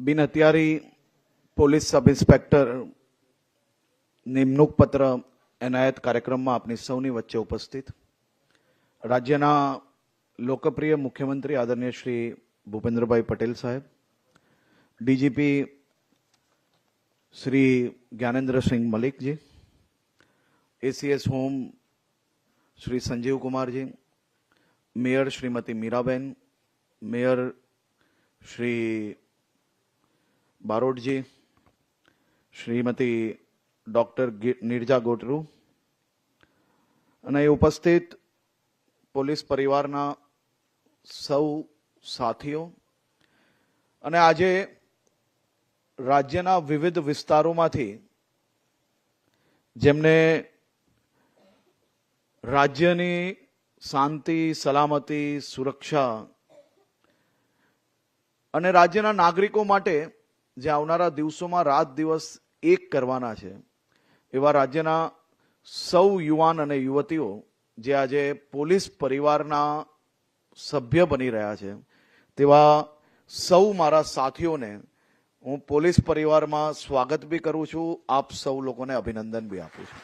બિન હથિયારી police sub inspector નિમણૂક પત્ર એનાયત કાર્યક્રમમાં આપની સૌની વચ્ચે ઉપસ્થિત રાજ્યના લોકપ્રિય મુખ્યમંત્રી આદરણીય શ્રી ભૂપેન્દ્રભાઈ પટેલ સાહેબ, DGP Shri Gyanendrasinh Malikji, ACS home Shri Sanjeev Kumarji, mayor Shrimati Meeraben, mayor Shri Barotji, Shrimati doctor Neerja Gotru અને ઉપસ્થિત પોલીસ પરિવારના સૌ સાથીઓ અને આજે રાજ્યના વિવિધ વિસ્તારોમાંથી જેમને રાજ્યની શાંતિ, સલામતી, સુરક્ષા અને રાજ્યના નાગરિકો માટે જે આવનારા દિવસોમાં રાત દિવસ એક કરવાના છે એવા રાજ્યના સૌ યુવાન અને યુવતીઓ જે આજે પોલીસ પરિવારના સભ્ય બની રહ્યા છે તેવા સૌ મારા સાથીઓને હું પોલીસ પરિવારમાં સ્વાગત બી કરું છું, આપ સૌ લોકોને અભિનંદન બી આપું છું.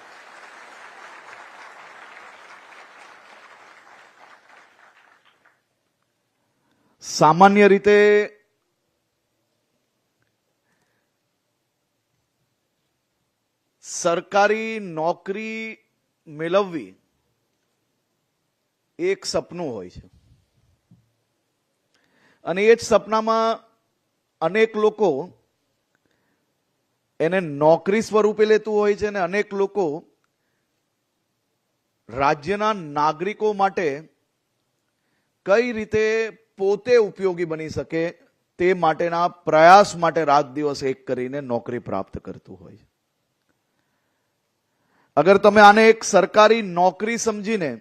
સામાન્ય રીતે સરકારી નોકરી મેળવવી એક સપનું હોય છે અને એ જ સપનામાં અનેક લોકો એને નોકરી સ્વરૂપે લેતું હોય છે અને અનેક લોકો રાજ્યના નાગરિકો માટે કઈ રીતે પોતે ઉપયોગી બની શકે તે માટેના પ્રયાસ માટે રાત દિવસ એક કરીને નોકરી પ્રાપ્ત કરતું હોય છે. અગર તમે આને એક સરકારી નોકરી સમજીને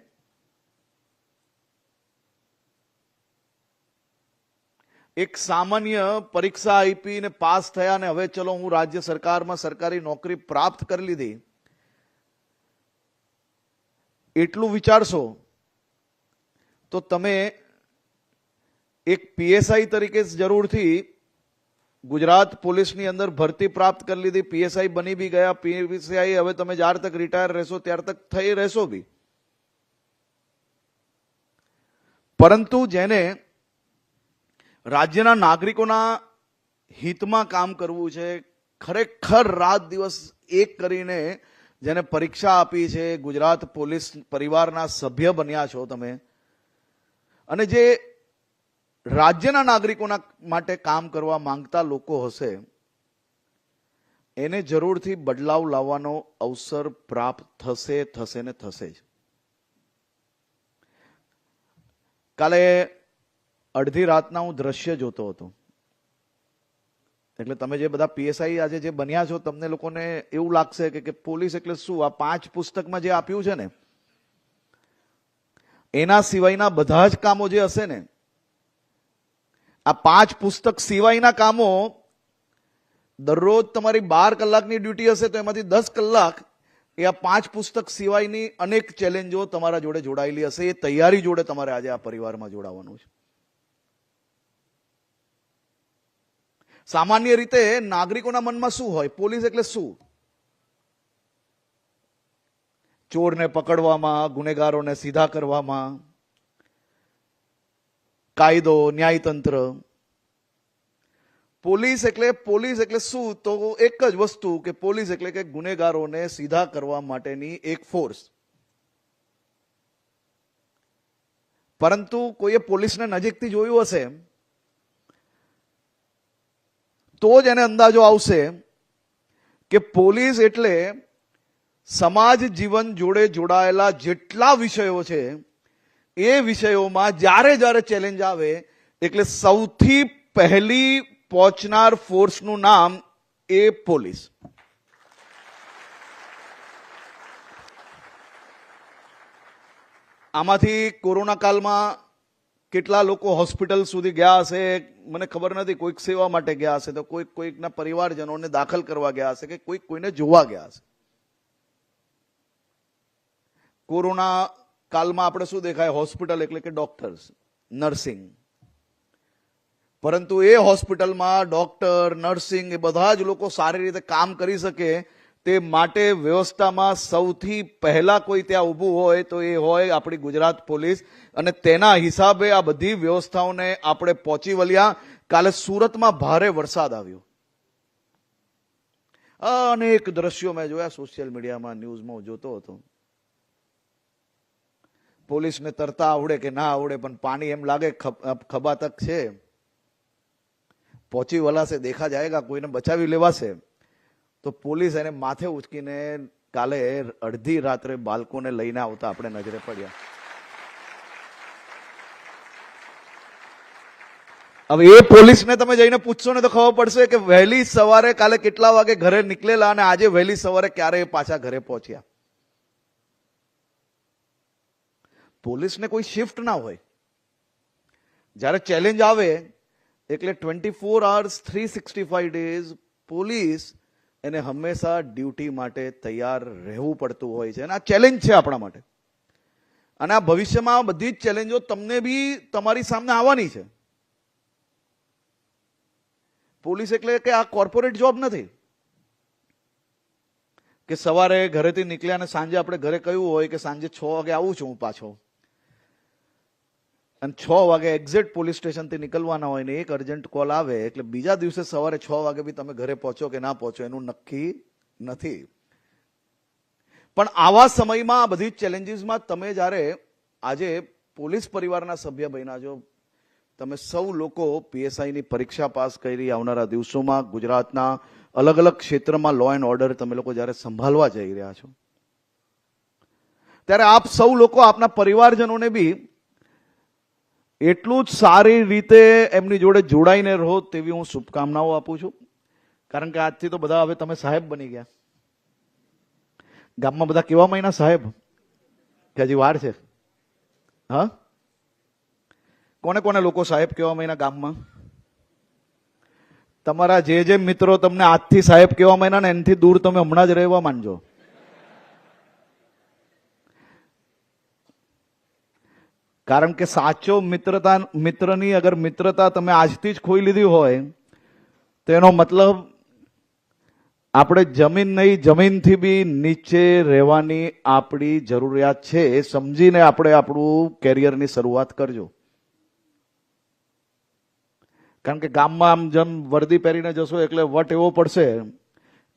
એક સામાન્ય પરીક્ષા આપી ને પાસ થયા ને હવે ચલો હું રાજ્ય સરકારમાં સરકારી નોકરી પ્રાપ્ત કરી લીધી એટલું વિચારશો તો તમે એક પીએસઆઈ તરીકે જરૂરથી ગુજરાત પોલીસની અંદર ભરતી પ્રાપ્ત કરી લીધી, પીએસઆઈ બની બી ગયા, પીએસઆઈ હવે તમે જ્યાર તક રિટાયર રહેશો ત્યાર તક થઈ રહેશો બી, પરંતુ જેને રાજ્યના નાગરિકોના હિતમાં કામ કરવું છે, ખરેખર રાત દિવસ એક કરીને જેને પરીક્ષા આપી છે, ગુજરાત પોલીસ પરિવારના સભ્ય બન્યા છો તમે અને જે રાજ્યના નાગરિકોના માટે કામ કરવા માંગતા લોકો હશે એને જરૂરથી બદલાવ લાવવાનો અવસર પ્રાપ્ત થશે ને થશે જ. કાલે અડધી રાતના હું દ્રશ્ય જોતો હતો એટલે તમે જે બધા પીએસઆઈ આજે જે બન્યા છો તમને લોકોને એવું લાગશે કે પોલીસ એટલે શું, આ 5 પુસ્તકમાં જે આપ્યું છે ને એના સિવાયના બધા જ કામો જે હશે ને, આ 5 પુસ્તક સિવાયના કામો દરરોજ તમારી 12 કલાકની ડ્યુટી હશે તો એમાંથી 10 કલાક એ આ 5 પુસ્તક સિવાયની અનેક ચેલેન્જો તમારા જોડે જોડાયેલી હશે. એ તૈયારી જોડે તમારે આજે આ પરિવારમાં જોડાવાનું છે. સામાન્ય રીતે નાગરિકોના મનમાં શું હોય, પોલીસ એટલે શું? ચોરને પકડવામાં, ગુનેગારોને સીધા કરવામાં, કાયદો, ન્યાયતંત્ર. પોલીસ એટલે શું? તો એક જ વસ્તુ કે પોલીસ એટલે કે ગુનેગારોને સીધા કરવા માટેની એક ફોર્સ. પરંતુ કોઈએ પોલીસને નજીકથી જોયું હશે તો જ એને અંદાજો આવશે કે પોલીસ એટલે સમાજ જીવન જોડે જોડાયેલા જેટલા વિષયો છે એ વિષયોમાં જ્યારે જ્યારે ચેલેન્જ આવે એટલે સૌથી પહેલી પહોંચનાર ફોર્સનું નામ એ પોલીસ. આમાંથી કોરોના કાળમાં કેટલા લોકો હોસ્પિટલ સુધી ગયા હશે મને ખબર નથી, કોઈક સેવા માટે ગયા હશે તો કોઈકના પરિવારજનોને દાખલ કરવા ગયા હશે કે કોઈને જોવા ગયા હશે. કોરોના કાળમાં આપણે શું દેખાય? હોસ્પિટલ એટલે કે ડોક્ટર્સ, નર્સિંગ. પરંતુ એ હોસ્પિટલમાં ડોક્ટર, નર્સિંગ એ બધા જ લોકો સારી રીતે કામ કરી શકે તે માટે વ્યવસ્થામાં સૌથી પહેલા કોઈ ત્યાં ઊભું હોય તો એ હોય આપણી ગુજરાત પોલીસ, અને તેના હિસાબે આ બધી વ્યવસ્થાઓને આપણે પહોંચી વળ્યા. કાલે સુરતમાં ભારે વરસાદ આવ્યો, અનેક દ્રશ્યો મેં જોયા સોશિયલ મીડિયામાં, ન્યૂઝમાં હું જોતો હતો. પોલીસને તરતા આવડે કે ના આવડે, પણ પાણી એમ લાગે ખભા તક છે, પહોંચી વળાશે, દેખા જાયગા, કોઈને બચાવી લેવાશે. તો પોલીસ એને માથે ઉચકીને કાલે અડધી રાત્રે બાળકોને લઈને આવતા આપણે નજરે પડ્યા. હવે એ પોલીસને તમે જઈને પૂછશો ને તો ખબર પડશે કે વહેલી સવારે કાલે કેટલા વાગે ઘરે નીકળેલા અને આજે વહેલી સવારે ક્યારે પાછા ઘરે પહોંચ્યા. પોલીસને કોઈ શિફ્ટ ના હોય. જ્યારે ચેલેન્જ આવે એટલે 24 hours 365 days પોલીસ એને હંમેશા ડ્યુટી માટે તૈયાર રહેવું પડતું હોય છે. અને આ ચેલેન્જ છે આપણા માટે, અને આ ભવિષ્યમાં બધી જ ચેલેન્જો તમને બી તમારી સામે આવવાની છે. પોલીસ એટલે કે આ કોર્પોરેટ જોબ નથી કે સવારે ઘરેથી નીકળ્યા અને સાંજે આપણે ઘરે કહ્યું હોય કે સાંજે 6 વાગે આવું છું હું પાછો, અને 6 વાગે એક્ઝેક્ટ પોલીસ સ્ટેશનથી નીકળવાના હોય ને એક અર્જન્ટ કોલ આવે એટલે બીજા દિવસે સવારે 6 વાગે બી તમે ઘરે પહોંચો કે ના પહોંચો એનું નક્કી નથી. પણ આવા સમયમાં આ બધી ચેલેન્જીસમાં તમે જ્યારે આજે પોલીસ પરિવારના સભ્ય બન્યા છો, તમે સૌ લોકો પીએસઆઈની પરીક્ષા પાસ કરી, આવનારા દિવસોમાં ગુજરાતના અલગ અલગ ક્ષેત્રમાં લો એન્ડ ઓર્ડર તમે લોકો જ્યારે સંભાળવા જઈ રહ્યા છો, ત્યારે આપ સૌ લોકો આપના પરિવારજનોને બી એટલું જ સારી રીતે એમની જોડે જોડાઈને રહો તેવી હું શુભકામનાઓ આપું છું. કારણ કે આજથી તો બધા હવે તમે સાહેબ બની ગયા. ગામમાં બધા કેવા મહિના સાહેબ કે હજી વાર છે? હા, કોને કોને લોકો સાહેબ કેવા મહિના ગામમાં? તમારા જે મિત્રો તમને આજથી સાહેબ કેવા મહિના ને એનાથી દૂર તમે હમણાં જ રહેવા માંડજો. કારણ કે સાચો મિત્રની અગર મિત્રતા તમે આજથી જ ખોઈ લીધી હોય તો એનો મતલબ આપણે જમીન નહીં, જમીનથી બી નીચે રહેવાની આપણી જરૂરિયાત છે. એ સમજીને આપણે આપણું કેરિયરની શરૂઆત કરજો. કારણ કે ગામમાં આમ જેમ વર્દી પહેરીને જશો એટલે વટ એવો પડશે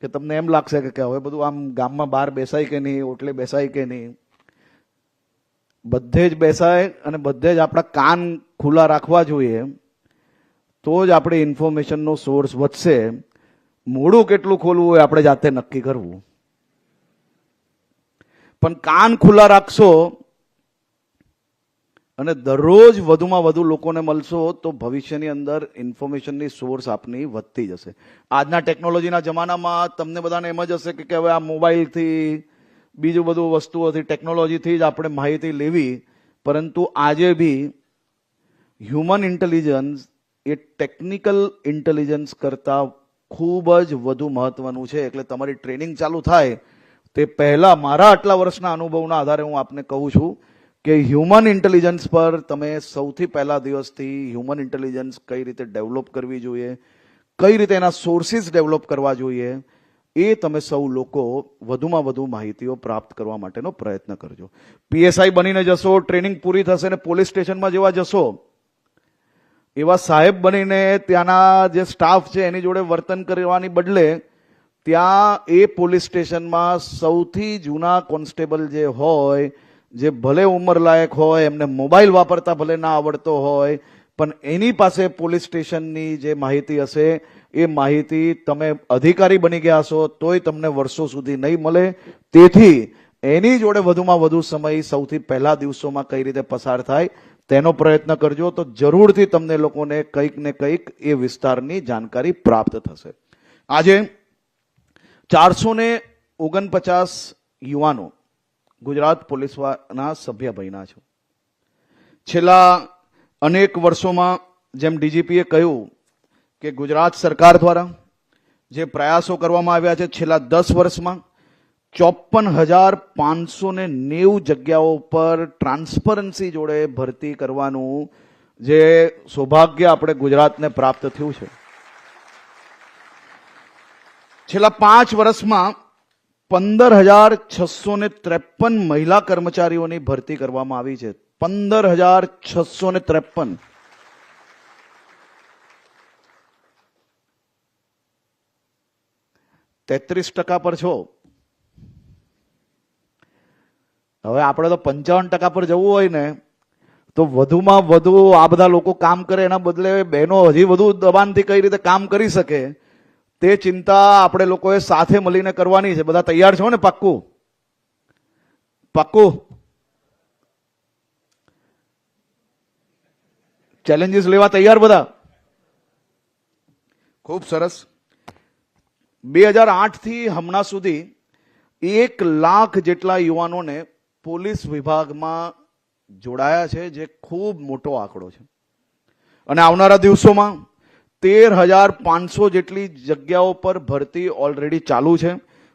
કે તમને એમ લાગશે કે હવે બધું આમ ગામમાં બહાર બેસાય કે નહીં, ઓટલે બેસાય કે નહીં. બધે જ બેસાય અને બધે જ આપણા કાન ખુલ્લા રાખવા જોઈએ, તો જ આપણે ઇન્ફોર્મેશનનો સોર્સ વધશે. મોઢું કેટલું ખોલવું હોય આપણે જાતે નક્કી કરવું, પણ કાન ખુલ્લા રાખશો અને દરરોજ વધુમાં વધુ લોકોને મળશો તો ભવિષ્યની અંદર ઇન્ફોર્મેશનની સોર્સ આપની વધતી જશે. આજના ટેકનોલોજીના જમાનામાં તમને બધાને એમ જ હશે કે હવે આ મોબાઈલથી, બીજું બધું વસ્તુઓથી, ટેકનોલોજીથી જ આપણે માહિતી લેવી, પરંતુ આજે બી હ્યુમન ઇન્ટેલિજન્સ એ ટેકનિકલ ઇન્ટેલિજન્સ કરતાં ખૂબ જ વધુ મહત્વનું છે. એટલે તમારી ટ્રેનિંગ ચાલુ થાય તે પહેલા મારા આટલા વર્ષના અનુભવના આધારે હું આપને કહું છું કે હ્યુમન ઇન્ટેલિજન્સ પર તમે સૌથી પહેલા દિવસથી હ્યુમન ઇન્ટેલિજન્સ કઈ રીતે ડેવલપ કરવી જોઈએ, કઈ રીતે એના સોર્સિસ ડેવલપ કરવા જોઈએ, એ તમે સૌ લોકો વધુમાં વધુ માહિતીઓ પ્રાપ્ત કરવા માટેનો પ્રયત્ન કરજો. પીએસઆઈ બનીને જશો, ટ્રેનિંગ પૂરી થશે ને પોલીસ સ્ટેશનમાં જેવા જશો એવા સાહેબ બનીને ત્યાંના જે સ્ટાફ છે એની જોડે વર્તન કરવાની બદલે ત્યાં એ પોલીસ સ્ટેશનમાં સૌથી જૂના કોન્સ્ટેબલ જે હોય, જે ભલે ઉંમરલાયક હોય, એમને મોબાઈલ વાપરતા ભલે ના આવડતો હોય, પણ એની પાસે પોલીસ સ્ટેશનની જે માહિતી હશે એ માહિતી તમે અધિકારી બની ગયા છો તોય તમને વર્ષો સુધી નહીં મળે. તેથી એની જોડે વધુમાં વધુ સમય સૌથી પહેલા દિવસોમાં કઈ રીતે પસાર થાય તેનો પ્રયત્ન કરજો, તો જરૂરથી તમને લોકોને કંઈક ને કંઈક એ વિસ્તારની જાણકારી પ્રાપ્ત થશે. આજે 449 યુવાનો ગુજરાત પોલીસના સભ્ય બન્યા છે. છેલ્લા અનેક વર્ષોમાં જેમ ડીજીપીએ કહ્યું કે ગુજરાત સરકાર દ્વારા જે પ્રયાસો કરવામાં આવ્યા છે, છેલ્લા 10 વર્ષમાં 54,590 જગ્યાઓ પર ટ્રાન્સપરન્સી જોડે ભરતી કરવાનું જે સૌભાગ્ય આપણે ગુજરાતને પ્રાપ્ત થયું છે. છેલ્લા 5 વર્ષમાં 15,653 મહિલા કર્મચારીઓની ભરતી કરવામાં આવી છે. 15,653. %33 પર છો. હવે આપણે તો 55% પર જવું હોય ને તો વધુમાં વધુ આ બધા લોકો કામ કરે એના બદલે બહેનો હજી વધુ દબાણથી કઈ રીતે કામ કરી શકે તે ચિંતા આપણે લોકોએ સાથે મળીને કરવાની છે. બધા તૈયાર છો ને? પાક્કું પાક્કું? ચેલેન્જીસ લેવા તૈયાર બધા? ખૂબ સરસ. 2008 થી હમણાં સુધી 1 લાખ જેટલા યુવાનોને પોલીસ વિભાગમાં જોડાયા છે, જે ખૂબ મોટો આંકડો છે. અને આવનારા દિવસોમાં 13,500 જેટલી જગ્યાઓ પર ભરતી ઓલરેડી ચાલુ છે.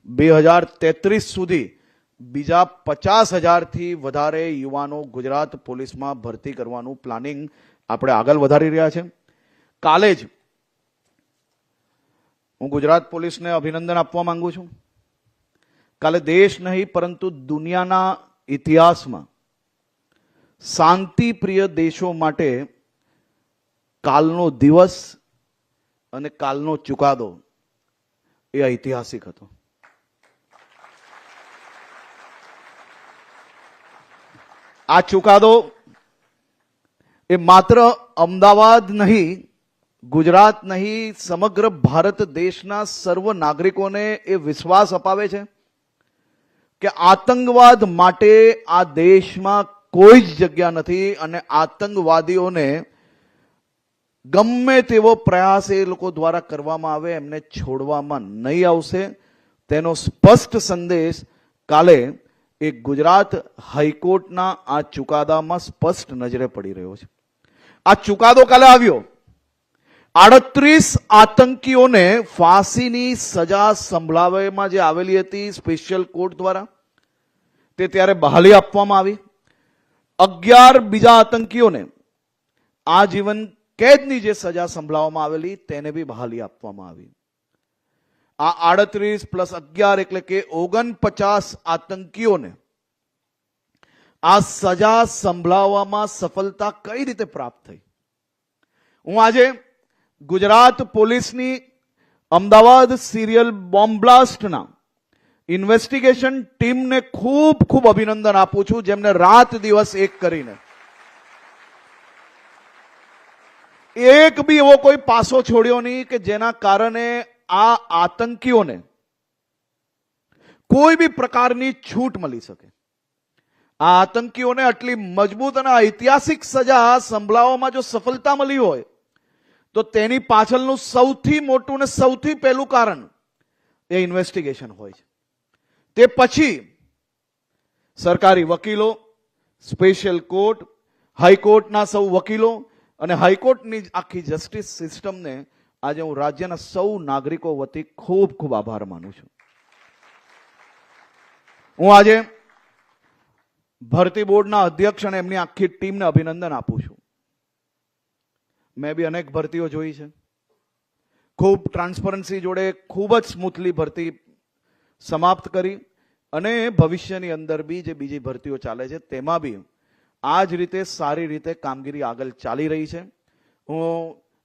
2033 સુધી બીજા 50,000થી વધારે યુવાનો ગુજરાત પોલીસમાં ભરતી કરવાનું પ્લાનિંગ આપણે આગળ વધારી રહ્યા છે. કાલે જ હું ગુજરાત પોલીસને અભિનંદન આપવા માંગુ છું. કાલે દેશ નહીં પરંતુ દુનિયાના ઇતિહાસમાં શાંતિપ્રિય દેશો માટે કાલનો દિવસ અને કાલનો ચુકાદો એ ઐતિહાસિક હતો. આ ચુકાદો એ માત્ર અમદાવાદ નહીં, ગુજરાત નહીં, સમગ્ર ભારત દેશના સર્વ નાગરિકોને એ વિશ્વાસ અપાવે છે કે આતંકવાદ માટે આ દેશમાં કોઈ જ જગ્યા નથી અને આતંકવાદીઓને ગમે તેવો પ્રયાસ એ લોકો દ્વારા કરવામાં આવે એમને છોડવામાં નહીં આવશે. તેનો સ્પષ્ટ સંદેશ કાલે એ ગુજરાત હાઈકોર્ટના આ ચુકાદામાં સ્પષ્ટ નજરે પડી રહ્યો છે. આ ચુકાદો કાલે આવ્યો. 38 આતંકીઓને ફાંસીની સજા સંભળાવવામાં જે આવેલી હતી સ્પેશિયલ કોર્ટ દ્વારા, તે ત્યારે બહાલી આપવામાં આવી. 11 બીજા આતંકીઓને આજીવન કેદની જે સજા સંભળાવવામાં આવેલી તેને બી બહાલી આપવામાં આવી. આ 38 + 11 એટલે કે 49 આતંકીઓને આ સજા સંભળાવવામાં સફળતા કઈ રીતે પ્રાપ્ત થઈ? હું આજે ગુજરાત પોલીસની અમદાવાદ સિરિયલ બોમ્બ બ્લાસ્ટના ઇન્વેસ્ટિગેશન ટીમને ખૂબ ખૂબ અભિનંદન આપું છું, જેમને રાત દિવસ એક કરીને એક બી એવો કોઈ પાસો છોડ્યો નહીં કે જેના કારણે આ આતંકીઓને કોઈ બી પ્રકારની છૂટ મળી શકે. આ આતંકીઓને આટલી મજબૂત અને ઐતિહાસિક સજા સંભળાવવામાં જો સફળતા મળી હોય તો તેની પાછળનું સૌથી મોટું અને સૌથી પહેલું કારણ એ ઇન્વેસ્ટિગેશન હોય છે. તે પછી સરકારી વકીલો, સ્પેશિયલ કોર્ટ, હાઈકોર્ટના સૌ વકીલો અને હાઈકોર્ટની આખી જસ્ટિસ સિસ્ટમને આજે હું રાજ્યના સૌ નાગરિકો વતી ખૂબ ખૂબ આભાર માનું છું. હું આજે ભરતી બોર્ડના અધ્યક્ષ અને એમની આખી ટીમને અભિનંદન આપું છું. મેં બી અનેક ભરતીઓ જોઈ છે. ખૂબ ટ્રાન્સપરન્સી જોડે ખૂબ જ સ્મૂથલી ભરતી સમાપ્ત કરી અને ભવિષ્યની અંદર બી જે બીજી ભરતીઓ ચાલે છે તેમાં બી આ જ રીતે સારી રીતે કામગીરી આગળ ચાલી રહી છે. હું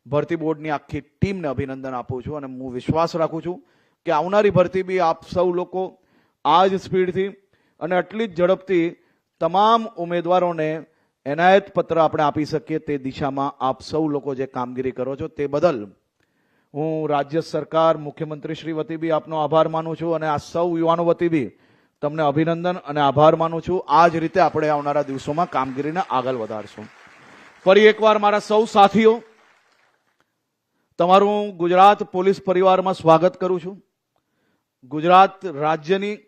ભરતી બોર્ડની આખી ટીમને અભિનંદન આપું છું અને હું વિશ્વાસ રાખું છું કે આવનારી ભરતી બી આપ સૌ લોકો આ જ સ્પીડથી અને આટલી જ ઝડપથી તમામ ઉમેદવારોને એનાયત પત્ર આપણે આપી શકીએ તે દિશામાં આપ સૌ લોકો જે કામગીરી કરો છો તે બદલ હું રાજ્ય સરકાર, મુખ્યમંત્રી શ્રી વતી બી આપનો આભાર માનું છું અને આ સૌ યુવાનો વતી બી તમને અભિનંદન અને આભાર માનું છું. આ જ રીતે આપણે આવનારા દિવસોમાં કામગીરીને આગળ વધારશું. ફરી એકવાર મારા સૌ સાથીઓ, તમારું ગુજરાત પોલીસ પરિવારમાં સ્વાગત કરું છું. ગુજરાત રાજ્યની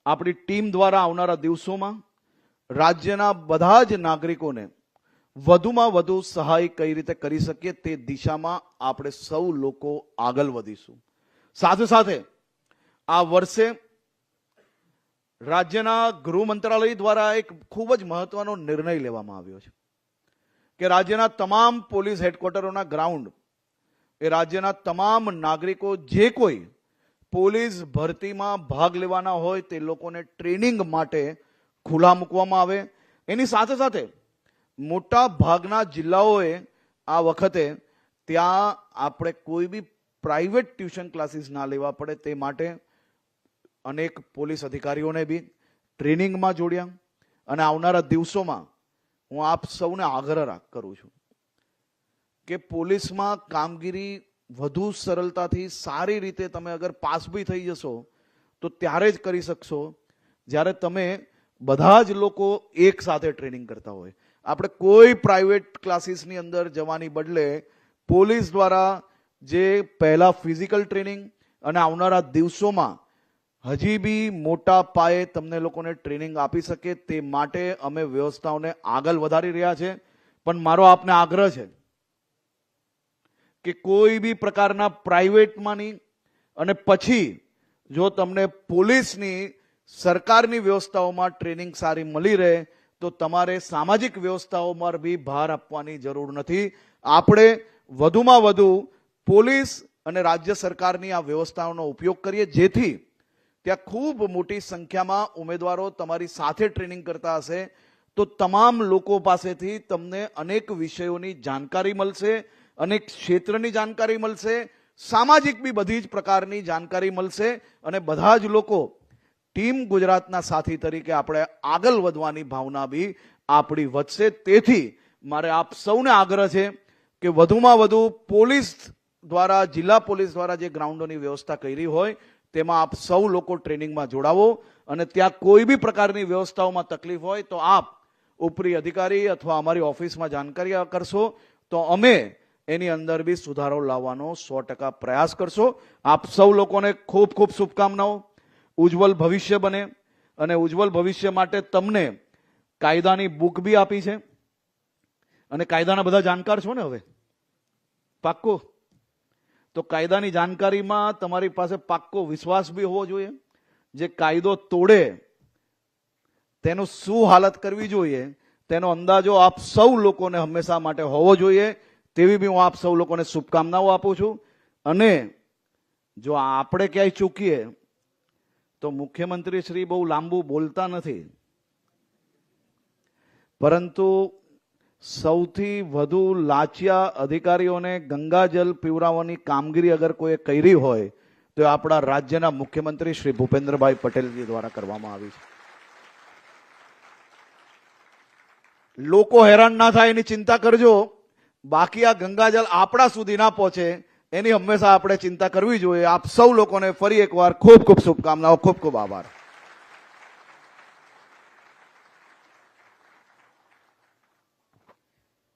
આપણી ટીમ દ્વારા આવનારા દિવસોમાં રાજ્યના બધા જ નાગરિકોને વધુમાં વધુ સહાય કઈ રીતે કરી શકીએ તે દિશામાં આપણે સૌ લોકો આગળ વધીશું. સાથે સાથે આ વર્ષે રાજ્યના ગૃહ મંત્રાલય દ્વારા એક ખૂબ જ મહત્વનો નિર્ણય લેવામાં આવ્યો છે. કે રાજ્યના તમામ પોલીસ હેડક્વાર્ટરોના ગ્રાઉન્ડ એ રાજ્યના તમામ નાગરિકો જે કોઈ પોલીસ ભરતીમાં ભાગ લેવાના હોય તે લોકોને ટ્રેનિંગ માટે ખુલ્લા મૂકવામાં આવે. એની સાથે સાથે મોટા ભાગના જિલ્લાઓએ આ વખતે ત્યાં આપણે કોઈ બી પ્રાઇવેટ ટ્યુશન ક્લાસીસ ના લેવા પડે તે માટે અનેક પોલીસ અધિકારીઓને બી ટ્રેનિંગમાં જોડ્યા. અને આવનારા દિવસોમાં હું આપ સૌને આગ્રહ કરું છું કે પોલીસમાં કામગીરી વધુ સરળતાથી સારી રીતે તમે અગર પાસ બી થઈ જશો તો ત્યારે જ કરી શકશો જ્યારે તમે બધા જ લોકો એક સાથે ટ્રેનિંગ કરતા હોય. આપણે કોઈ પ્રાઇવેટ ક્લાસીસની અંદર જવાની બદલે પોલીસ દ્વારા જે પહેલા ફિઝિકલ ટ્રેનિંગ અને આવનારા દિવસોમાં હજી બી મોટા પાયે તમને લોકોને ટ્રેનિંગ આપી શકે તે માટે અમે વ્યવસ્થાઓને આગળ વધારી રહ્યા છે. પણ મારો આપને આગ્રહ છે કે કોઈ બી પ્રકારના પ્રાઇવેટમાં નહીં અને પછી જો તમને પોલીસની સરકારની વ્યવસ્થાઓમાં ટ્રેનિંગ સારી મળી રહે તો તમારે સામાજિક વ્યવસ્થાઓમાં બી ભાર આપવાની જરૂર નથી. આપણે વધુમાં વધુ પોલીસ અને રાજ્ય સરકારની આ વ્યવસ્થાઓનો ઉપયોગ કરીએ જેથી ત્યાં ખૂબ મોટી સંખ્યામાં ઉમેદવારો તમારી સાથે ટ્રેનિંગ કરતા હશે તો તમામ લોકો પાસેથી તમને અનેક વિષયોની જાણકારી મળશે, અનેક ક્ષેત્રની જાણકારી મળશે, સામાજિક બી બધી જ પ્રકારની જાણકારી મળશે અને બધા જ લોકો ટીમ ગુજરાતના સાથી તરીકે આપણે આગળ વધવાની ભાવના બી આપણી વધશે. તેથી મારે આપ સૌને આગ્રહ છે કે વધુમાં વધુ પોલીસ દ્વારા, જિલ્લા પોલીસ દ્વારા જે ગ્રાઉન્ડોની વ્યવસ્થા કરી હોય તેમાં આપ સૌ લોકો ટ્રેનિંગમાં જોડાવો અને ત્યાં કોઈ બી પ્રકારની વ્યવસ્થાઓમાં તકલીફ હોય તો આપ ઉપરી અધિકારી અથવા અમારી ઓફિસમાં જાણકારી કરશો તો અમે એની અંદર બી સુધારો લાવવાનો 100% પ્રયાસ કરશો. આપ સૌ લોકોને ખૂબ ખૂબ શુભકામનાઓ. ઉજ્જવલ ભવિષ્ય બને અને ઉજ્જવલ ભવિષ્ય માટે તમને કાયદાની બુક બી આપી છે અને કાયદાના બધા જાણકાર છો ને હવે પાક્કો? તો કાયદાની જાણકારીમાં તમારી પાસે પાક્કો વિશ્વાસ બી હોવો જોઈએ. જે કાયદો તોડે તેનું શું હાલત કરવી જોઈએ તેનો અંદાજો આપ સૌ લોકોને હંમેશા માટે હોવો જોઈએ. તેવી બી હું આપ સૌ લોકોને શુભકામનાઓ આપું છું. અને જો આપણે ક્યાંય ચૂકીએ તો મુખ્યમંત્રી શ્રી બહુ લાંબુ બોલતા નથી, પરંતુ સૌથી વધુ લાચિયા અધિકારીઓને ગંગાજલ પીવડાવવાની કામગીરી અગર કોઈ કરી હોય તો એ આપણા રાજ્યના મુખ્યમંત્રી શ્રી ભૂપેન્દ્રભાઈ પટેલજી દ્વારા કરવામાં આવી છે. લોકો હેરાન ના થાય એની ચિંતા કરજો, બાકી આ ગંગાજલ આપણા સુધી ના પહોંચે એની હંમેશા આપણે ચિંતા કરવી જોઈએ. આપ સૌ લોકોને ફરી એકવાર ખૂબ ખૂબ શુભકામનાઓ, ખૂબ ખૂબ આભાર.